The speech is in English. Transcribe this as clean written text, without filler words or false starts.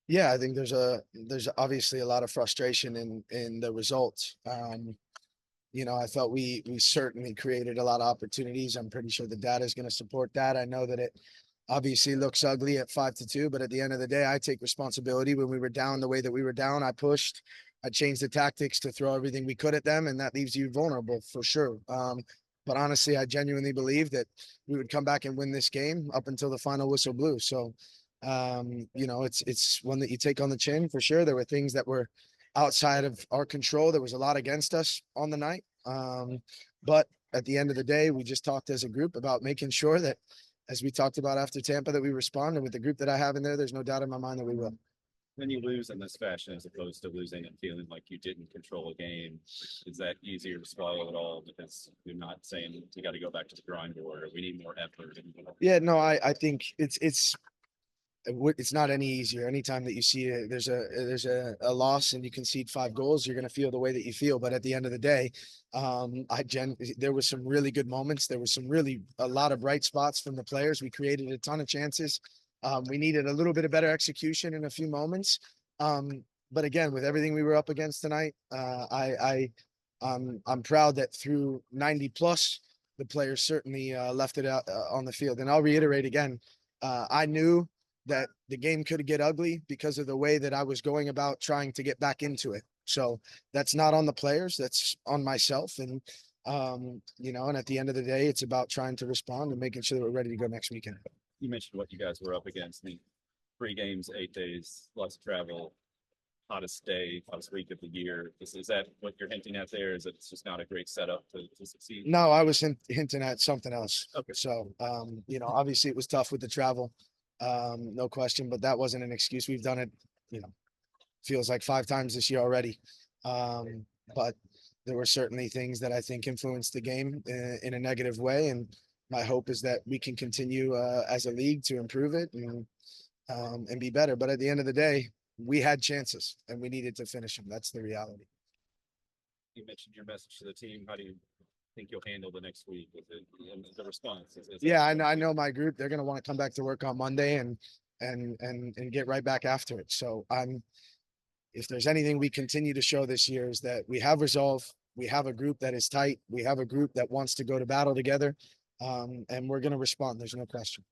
Yeah, I think there's obviously a lot of frustration in the results. I thought we certainly created a lot of opportunities. I'm pretty sure the data is going to support that. I know that it obviously looks ugly at 5-2, but at the end of the day, I take responsibility. When we were down the way that we were down, I pushed. I changed the tactics to throw everything we could at them, and that leaves you vulnerable for sure. But honestly, I genuinely believe that we would come back and win this game up until the final whistle blew. So, it's one that you take on the chin for sure. There were things that were outside of our control. There was a lot against us on the night. But at the end of the day, we just talked as a group about making sure that, as we talked about after Tampa, that we respond. And with the group that I have in there's no doubt in my mind that we will. When you lose in this fashion, as opposed to losing and feeling like you didn't control a game, is that easier to swallow at all? Because you're not saying you got to go back to the drawing board or we need more effort. Yeah, no, I think it's not any easier. Anytime that you see there's a loss and you concede 5 goals, you're going to feel the way that you feel. But at the end of the day, there was some really good moments. There was a lot of bright spots from the players. We created a ton of chances. We needed a little bit of better execution in a few moments. But again, with everything we were up against tonight, I'm proud that through 90 plus, the players certainly left it out on the field. And I'll reiterate again, I knew that the game could get ugly because of the way that I was going about trying to get back into it. So that's not on the players, that's on myself. And and at the end of the day, it's about trying to respond and making sure that we're ready to go next weekend. You mentioned what you guys were up against. I mean, 3 games, 8 days, lots of travel, hottest day, hottest week of the year. Is that what you're hinting at there? Is that it's just not a great setup to succeed? No, I was hinting at something else. Okay. So, obviously it was tough with the travel, no question, but that wasn't an excuse. We've done it, feels like 5 times this year already. But there were certainly things that I think influenced the game in a negative way. And my hope is that we can continue as a league to improve it and be better. But at the end of the day, we had chances and we needed to finish them. That's the reality. You mentioned your message to the team. How do you think you'll handle the next week with it and the response? Yeah, I know my group. They're going to want to come back to work on Monday and get right back after it. So if there's anything we continue to show this year is that we have resolve. We have a group that is tight. We have a group that wants to go to battle together, and we're going to respond. There's no question.